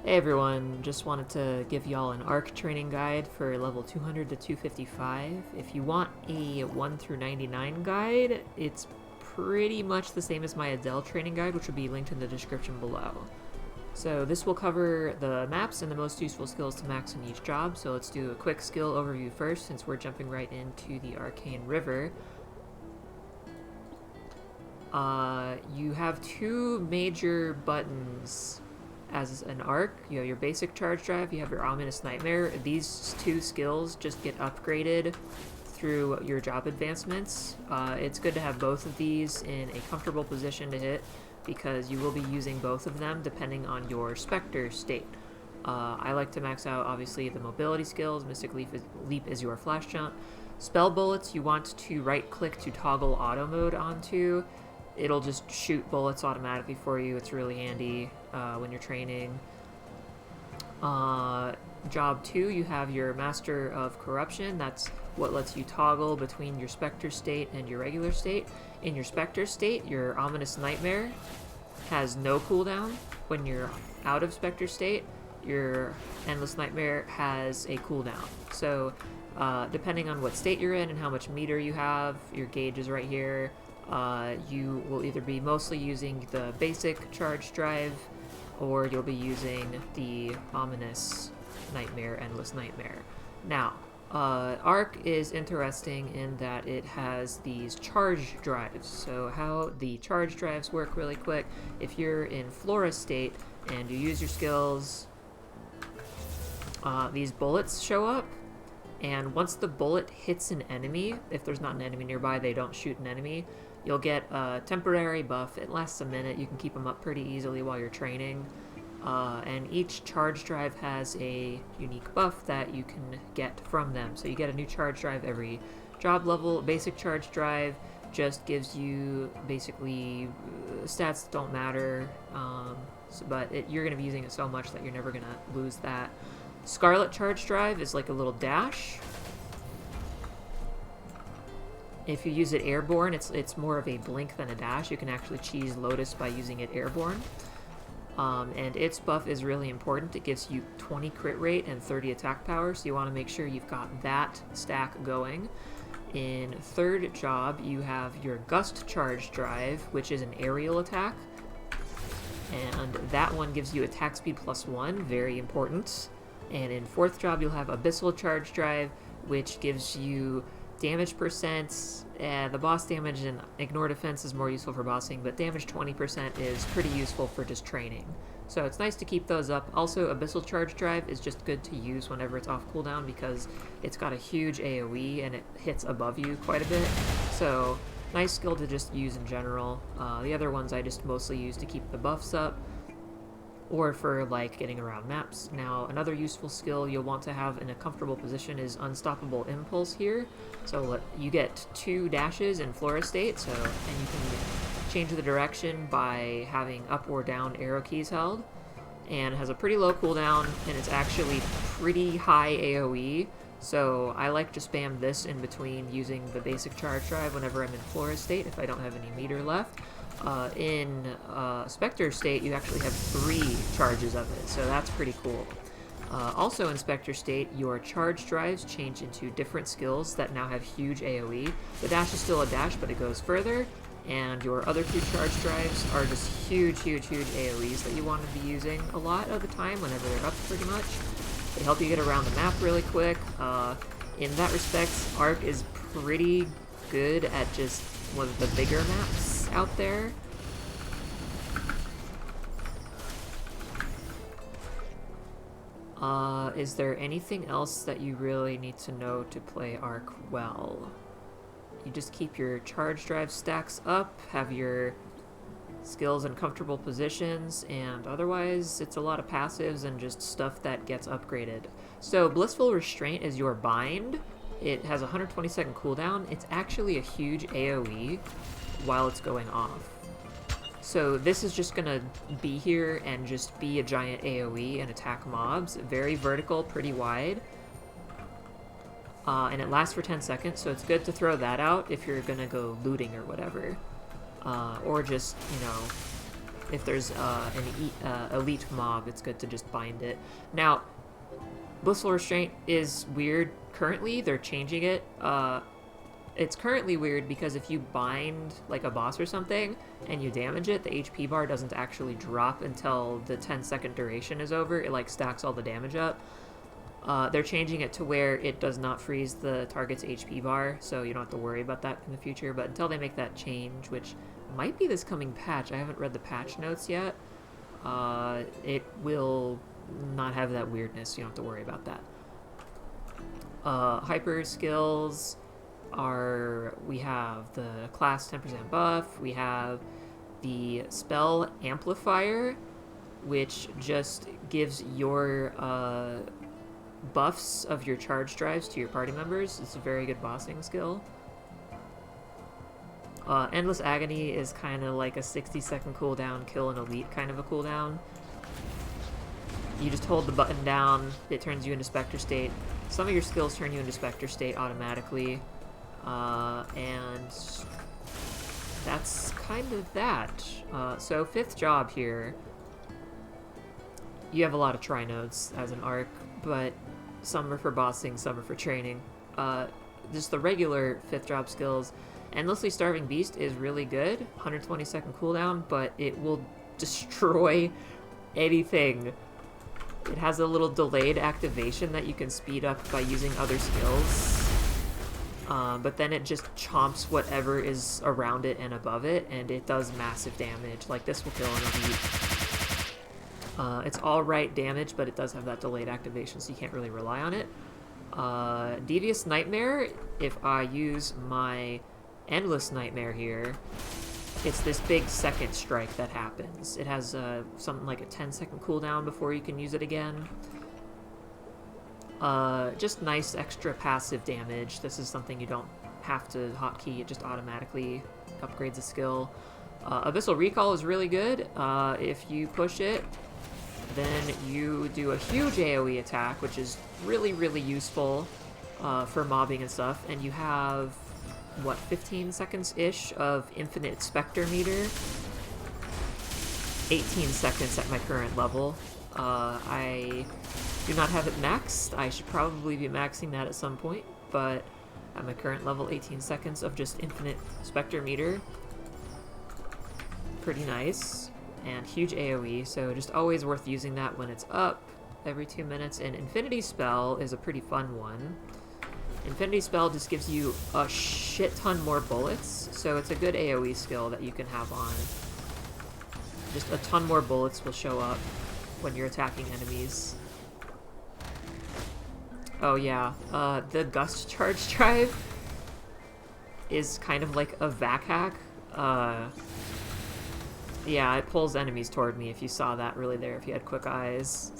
Hey everyone, just wanted to give y'all an ARK training guide for level 200 to 255. If you want a 1 through 99 guide, it's pretty much the same as my Adele training guide, which will be linked in the description below. So this will cover the maps and the most useful skills to max in each job, so let's do a quick skill overview first since we're jumping right into the Arcane River. You have two major buttons as an ARK. You have your basic charge drive, you have your ominous nightmare. These two skills just get upgraded through your job advancements. It's good to have both of these in a comfortable position to hit because you will be using both of them depending on your Spectre state. I like to max out obviously the mobility skills. Mystic Leap is your flash jump. Spell bullets you want to right click to toggle auto mode onto. It'll just shoot bullets automatically for you. It's really handy when you're training. Job 2, you have your Master of Corruption. That's what lets you toggle between your Spectre state and your regular state. In your Spectre state, your Ominous Nightmare has no cooldown. When you're out of Spectre state, your Endless Nightmare has a cooldown. So depending on what state you're in and how much meter you have, your gauge is right here. You will either be mostly using the basic charge drive, or you'll be using the ominous nightmare, endless nightmare. Now, ARK is interesting in that it has these charge drives. So how the charge drives work really quick, if you're in Flora state and you use your skills, these bullets show up. And once the bullet hits an enemy, if there's not an enemy nearby, they don't shoot an enemy, you'll get a temporary buff. It lasts a minute. You can keep them up pretty easily while you're training. And each charge drive has a unique buff that you can get from them. So you get a new charge drive every job level. Basic charge drive just gives you basically stats that don't matter, but you're going to be using it so much that you're never going to lose that. Scarlet Charge Drive is like a little dash. If you use it airborne, it's more of a blink than a dash. You can actually cheese Lotus by using it airborne. And its buff is really important. It gives you 20 crit rate and 30 attack power, so you want to make sure you've got that stack going. In third job, you have your Gust Charge Drive, which is an aerial attack. And that one gives you attack speed +1, very important. And in fourth job, you'll have Abyssal Charge Drive, which gives you damage %. The boss damage and ignore defense is more useful for bossing, but damage 20% is pretty useful for just training. So it's nice to keep those up. Also, Abyssal Charge Drive is just good to use whenever it's off cooldown because it's got a huge AoE and it hits above you quite a bit. So nice skill to just use in general. The other ones I just mostly use to keep the buffs up, or for like getting around maps. Now, another useful skill you'll want to have in a comfortable position is Unstoppable Impulse here. So you get 2 dashes in Flora state, and you can change the direction by having up or down arrow keys held. And it has a pretty low cooldown, and it's actually pretty high AoE. So I like to spam this in between using the basic charge drive whenever I'm in Flora state if I don't have any meter left. In Spectre state, you actually have 3 charges of it, so that's pretty cool. Also in Spectre state, your charge drives change into different skills that now have huge AoE. The dash is still a dash, but it goes further, and your other 2 charge drives are just huge, huge, huge AoEs that you want to be using a lot of the time whenever they're up pretty much. They help you get around the map really quick. In that respect, ARK is pretty good at just one of the bigger maps out there. Is there anything else that you really need to know to play ARK well? You just keep your charge drive stacks up, have your skills in comfortable positions, and otherwise it's a lot of passives and just stuff that gets upgraded. So Blissful Restraint is your bind. It has a 120-second cooldown. It's actually a huge AoE while it's going off. So this is just gonna be here and just be a giant AoE and attack mobs. Very vertical, pretty wide. And it lasts for 10 seconds, so it's good to throw that out if you're gonna go looting or whatever. Or just, you know, if there's elite mob, it's good to just bind it. Now, Blissful Restraint is weird currently. They're changing it. It's currently weird because if you bind like a boss or something and you damage it, the HP bar doesn't actually drop until the 10-second duration is over. It like stacks all the damage up. They're changing it to where it does not freeze the target's HP bar, so you don't have to worry about that in the future. But until they make that change, which might be this coming patch, I haven't read the patch notes yet, it will not have that weirdness, so you don't have to worry about that. Hyper skills are, we have the class 10% buff, we have the spell amplifier, which just gives your buffs of your charge drives to your party members. It's a very good bossing skill. Endless Agony is kind of like a 60-second cooldown, kill an elite kind of a cooldown. You just hold the button down, it turns you into Spectre State. Some of your skills turn you into Spectre State automatically. And that's kind of that. So 5th job here. You have a lot of tri-nodes as an ARK, but some are for bossing, some are for training. Just the regular 5th job skills. Endlessly Starving Beast is really good, 120-second cooldown, but it will destroy anything. It has a little delayed activation that you can speed up by using other skills. But then it just chomps whatever is around it and above it, and it does massive damage. Like, this will kill an elite. It's alright damage, but it does have that delayed activation, so you can't really rely on it. Devious Nightmare, if I use my Endless Nightmare here, it's this big second strike that happens. It has something like a 10-second cooldown before you can use it again. Just nice extra passive damage. This is something you don't have to hotkey, it just automatically upgrades a skill. Abyssal Recall is really good. If you push it, then you do a huge AoE attack, which is really, really useful for mobbing and stuff. And you have, what, 15 seconds-ish of infinite Spectre meter? 18 seconds at my current level. I do not have it maxed. I should probably be maxing that at some point, but at my current level, 18 seconds of just infinite Spectre meter. Pretty nice. And huge AoE, so just always worth using that when it's up every 2 minutes. And Infinity Spell is a pretty fun one. Infinity Spell just gives you a shit ton more bullets, so it's a good AoE skill that you can have on. Just a ton more bullets will show up when you're attacking enemies. Oh yeah, the Gust Charge Drive is kind of like a vac hack. Yeah, it pulls enemies toward me if you saw that really there, if you had quick eyes.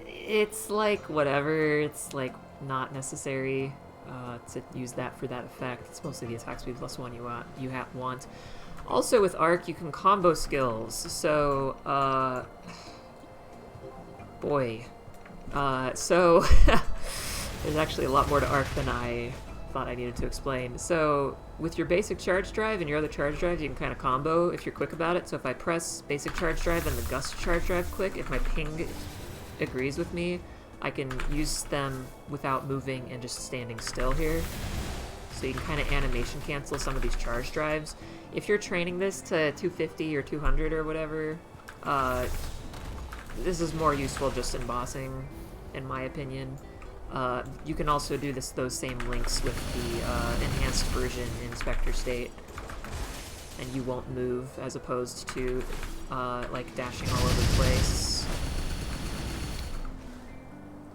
It's like, whatever, it's like not necessary to use that for that effect. It's mostly the attack speed plus 1 you want. Also with ARK, you can combo skills, so, boy. So, there's actually a lot more to ARK than I thought I needed to explain. So, with your basic charge drive and your other charge drives, you can kind of combo if you're quick about it. So if I press basic charge drive and the Gust Charge Drive click, if my ping agrees with me, I can use them without moving and just standing still here. So you can kind of animation cancel some of these charge drives. If you're training this to 250 or 200 or whatever, this is more useful just in bossing, in my opinion. You can also do those same links with the enhanced version in Spectre State, and you won't move as opposed to like dashing all over the place.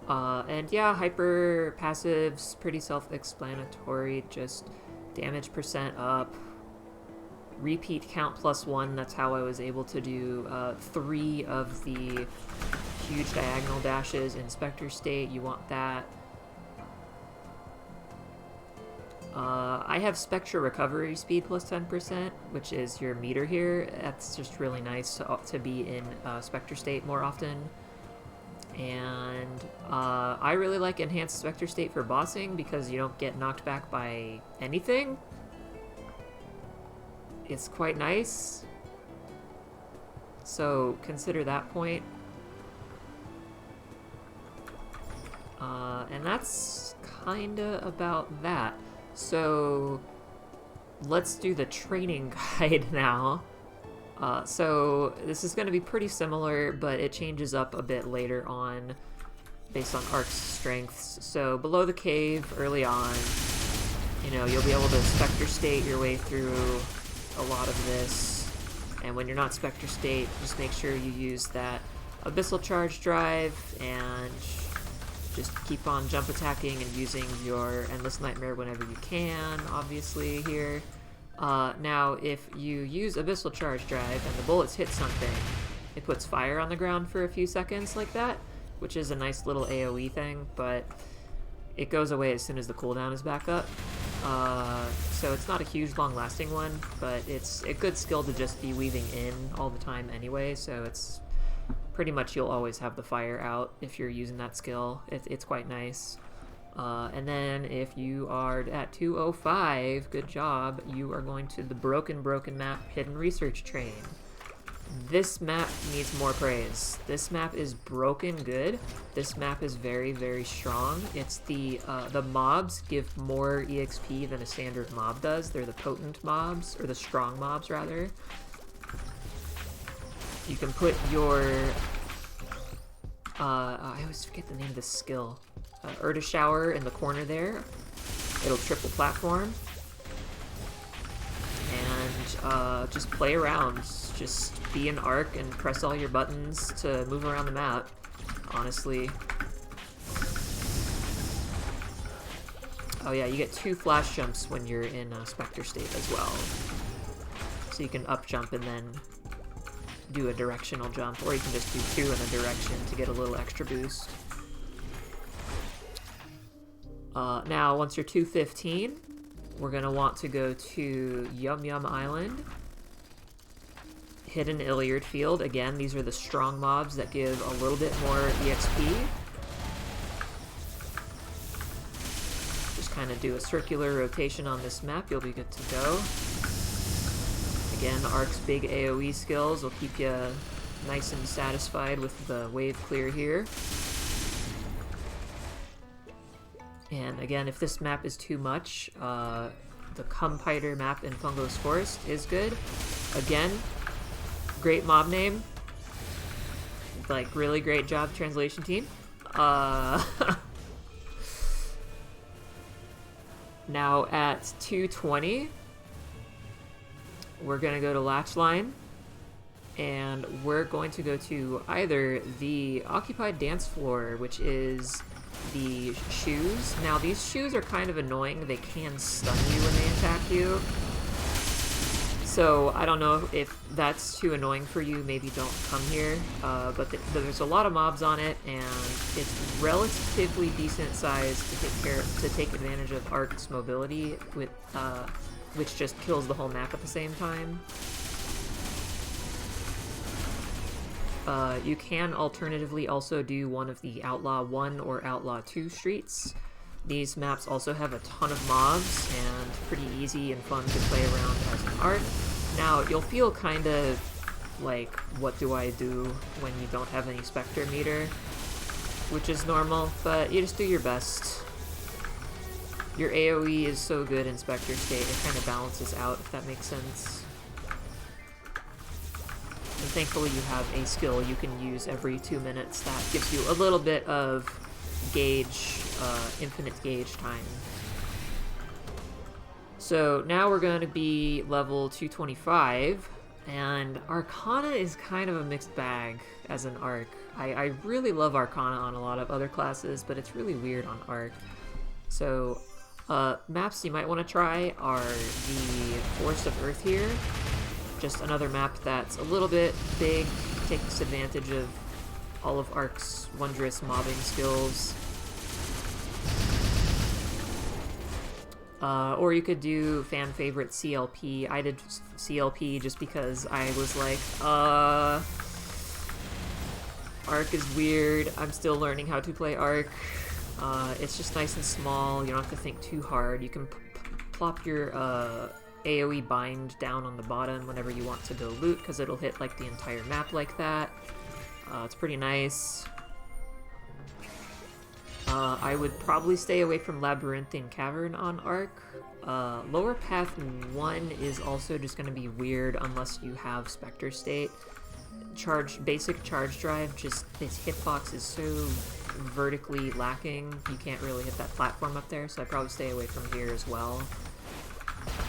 And yeah, hyper passive's pretty self-explanatory, just damage percent up, repeat count plus 1, that's how I was able to do 3 of the huge diagonal dashes in Spectre State. You want that. I have Spectre recovery speed plus 10%, which is your meter here. That's just really nice to be in Spectre State more often. And I really like enhanced Spectre State for bossing because you don't get knocked back by anything. It's quite nice. So consider that point. And that's kinda about that. So let's do the training guide now. So this is going to be pretty similar, but it changes up a bit later on based on ARK's strengths. So below the cave, early on, you know, you'll be able to Spectre State your way through a lot of this. And when you're not Spectre State, just make sure you use that Abyssal Charge Drive and just keep on jump attacking and using your Endless Nightmare whenever you can, obviously, here. Now, if you use Abyssal Charge Drive and the bullets hit something, it puts fire on the ground for a few seconds like that, which is a nice little AoE thing, but it goes away as soon as the cooldown is back up. So it's not a huge long-lasting one, but it's a good skill to just be weaving in all the time anyway, so it's pretty much you'll always have the fire out if you're using that skill. It's quite nice. And then if you are at 205, good job, you are going to the broken map Hidden Research Train. This map needs more praise. This map is broken good. This map is very, very strong. It's the mobs give more EXP than a standard mob does. They're the potent mobs, or the strong mobs rather. You can put your I always forget the name of this skill. Erda Shower in the corner there. It'll triple platform. And just play around. Just be an ARK and press all your buttons to move around the map, honestly. Oh yeah, you get 2 flash jumps when you're in Spectre State as well. So you can up jump and then do a directional jump, or you can just do 2 in a direction to get a little extra boost. Now, once you're 215, we're going to want to go to Yum Yum Island, Hidden Illiard Field. Again, these are the strong mobs that give a little bit more EXP. Just kind of do a circular rotation on this map, you'll be good to go. Again, ARK's big AoE skills will keep you nice and satisfied with the wave clear here. And again, if this map is too much, the Kumpider map in Fungos Forest is good. Again, great mob name. Like, really great job, translation team. Now at 220, we're gonna go to Latchline, and we're going to go to either the Occupied Dance Floor, which is the shoes. Now, these shoes are kind of annoying. They can stun you when they attack you. So, I don't know if that's too annoying for you. Maybe don't come here. But there's a lot of mobs on it, and it's relatively decent size to take advantage of ARK's mobility, with which just kills the whole map at the same time. You can alternatively also do one of the Outlaw 1 or Outlaw 2 streets. These maps also have a ton of mobs and pretty easy and fun to play around as an ARK. Now, you'll feel kind of like, what do I do when you don't have any Spectre meter? Which is normal, but you just do your best. Your AoE is so good in Spectre State, it kind of balances out, if that makes sense. And thankfully you have a skill you can use every 2 minutes that gives you a little bit of gauge, infinite gauge time. So now we're going to be level 225, and Arcana is kind of a mixed bag as an ARK. I really love Arcana on a lot of other classes, but it's really weird on ARK. So maps you might want to try are the Forest of Earth here. Just another map that's a little bit big, takes advantage of all of ARK's wondrous mobbing skills. Or you could do fan favorite CLP. I did CLP just because I was like, ARK is weird. I'm still learning how to play ARK. It's just nice and small. You don't have to think too hard. You can plop your AoE bind down on the bottom whenever you want to go loot, because it'll hit like the entire map like that. It's pretty nice. I would probably stay away from Labyrinthine Cavern on ARK. Lower Path 1 is also just going to be weird unless you have Spectre State. Basic Charge Drive, just its hitbox is so vertically lacking, you can't really hit that platform up there, so I'd probably stay away from here as well.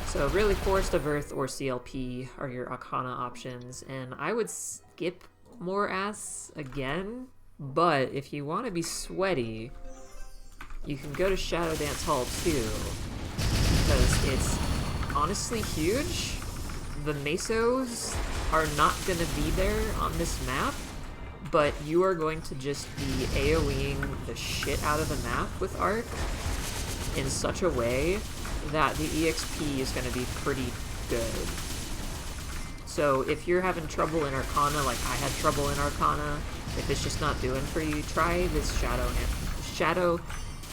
So really, Forest of Earth or CLP are your Arcana options, and I would skip more ass again, but if you want to be sweaty, you can go to ShadowDance Hall too, because it's honestly huge. The Mesos are not going to be there on this map, but you are going to just be AoEing the shit out of the map with ARK in such a way that the EXP is going to be pretty good. So if you're having trouble in Arcana, like I had trouble in Arcana, if it's just not doing for you, try this Shadow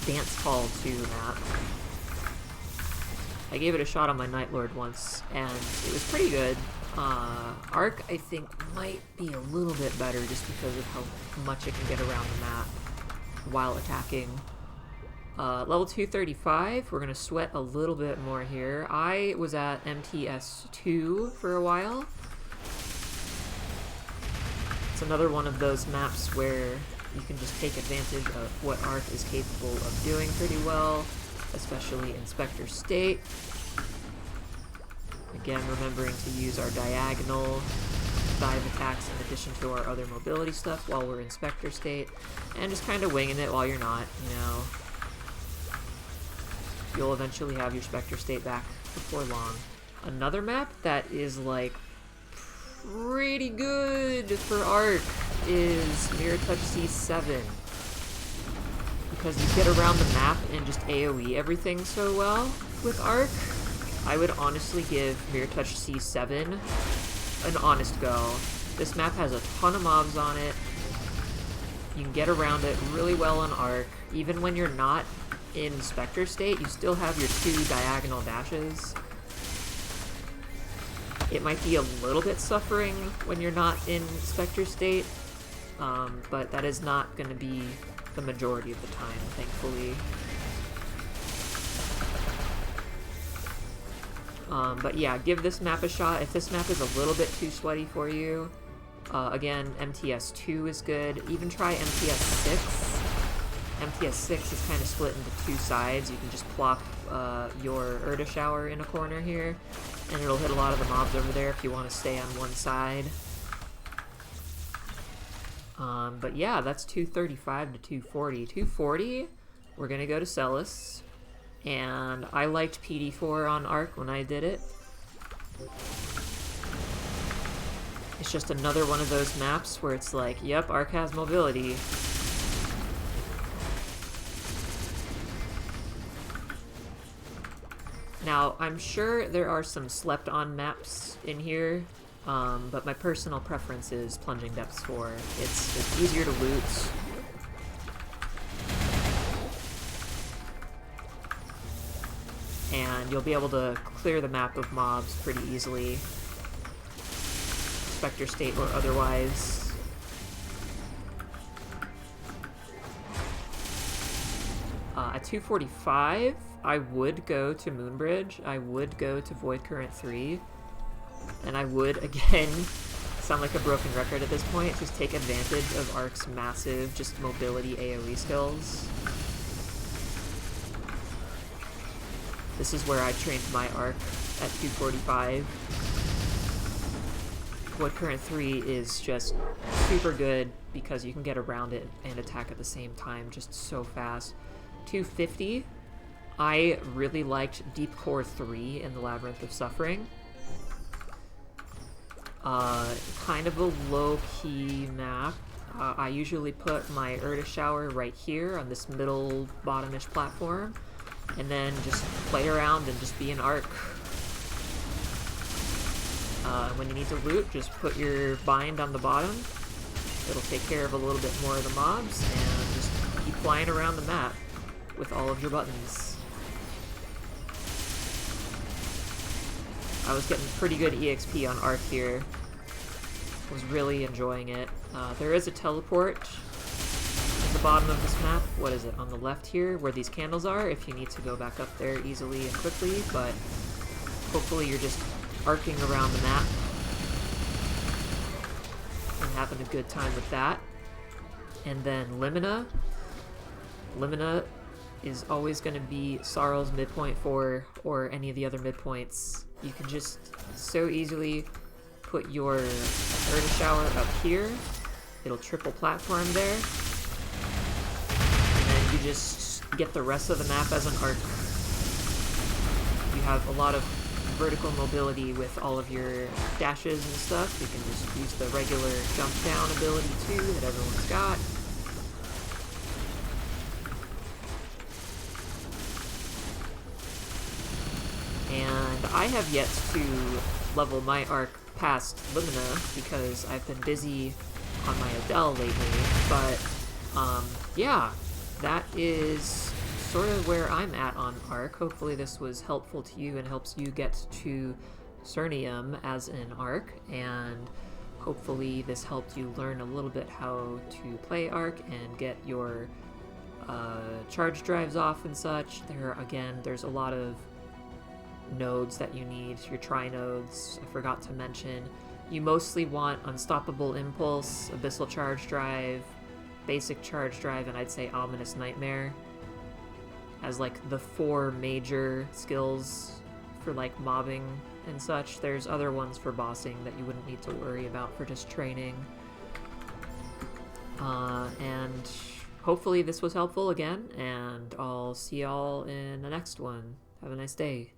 Dance Hall 2 map. I gave it a shot on my Night Lord once, and it was pretty good. ARK, I think, might be a little bit better just because of how much it can get around the map while attacking. Level 235, we're going to sweat a little bit more here. I was at MTS 2 for a while. It's another one of those maps where you can just take advantage of what ARK is capable of doing pretty well, especially in Spectre State. Again, remembering to use our diagonal dive attacks in addition to our other mobility stuff while we're in Spectre State, and just kind of winging it while you're not, you know. You'll eventually have your Spectre State back before long. Another map that is, like, pretty good for ARK is Mirror Touch C7. Because you get around the map and just AoE everything so well with ARK. I would honestly give Mirror Touch C7 an honest go. This map has a ton of mobs on it. You can get around it really well on ARK. Even when you're not in Spectre State, you still have your 2 diagonal dashes. It might be a little bit suffering when you're not in Spectre State, but that is not going to be the majority of the time, thankfully. But yeah, give this map a shot. If this map is a little bit too sweaty for you, again, MTS 2 is good. Even try MTS 6. MTS 6 is kind of split into 2 sides. You can just plop your Erda Shower in a corner here, and it'll hit a lot of the mobs over there if you want to stay on one side. But yeah, that's 235 to 240. 240, we're going to go to Celis. And I liked PD4 on ARK when I did it. It's just another one of those maps where it's like, yep, ARK has mobility. Now, I'm sure there are some slept-on maps in here, but my personal preference is Plunging Depths 4. It's easier to loot. And you'll be able to clear the map of mobs pretty easily, Spectre State or otherwise. At 245, I would go to Moonbridge, I would go to Void Current 3, and I would, again, sound like a broken record at this point, just take advantage of ARK's massive, just mobility AoE skills. This is where I trained my ARK at 245. Void Current 3 is just super good because you can get around it and attack at the same time just so fast. 250, I really liked Deep Core 3 in the Labyrinth of Suffering. Kind of a low-key map. I usually put my Erda Shower right here on this middle bottomish platform, and then just play around and just be an ARK. When you need to loot, just put your bind on the bottom. It'll take care of a little bit more of the mobs, and just keep flying around the map with all of your buttons. I was getting pretty good EXP on ARK here. Was really enjoying it. There is a teleport at the bottom of this map. What is it? On the left here, where these candles are, if you need to go back up there easily and quickly, but hopefully you're just arcing around the map and having a good time with that. And then Limina. Limina is always going to be Sarl's midpoint 4 or any of the other midpoints. You can just so easily put your Erda Shower up here. It'll triple platform there. And then you just get the rest of the map as an ARK. You have a lot of vertical mobility with all of your dashes and stuff. You can just use the regular jump down ability too that everyone's got. And I have yet to level my ARK past Limina because I've been busy on my Adele lately, but yeah, that is sort of where I'm at on ARK. Hopefully this was helpful to you and helps you get to Cernium as an ARK, and hopefully this helped you learn a little bit how to play ARK and get your charge drives off and such. There's a lot of nodes that you need, your tri-nodes, I forgot to mention. You mostly want Unstoppable Impulse, Abyssal Charge Drive, Basic Charge Drive, and I'd say Ominous Nightmare as like the 4 major skills for like mobbing and such. There's other ones for bossing that you wouldn't need to worry about for just training. And hopefully this was helpful again, and I'll see y'all in the next one. Have a nice day.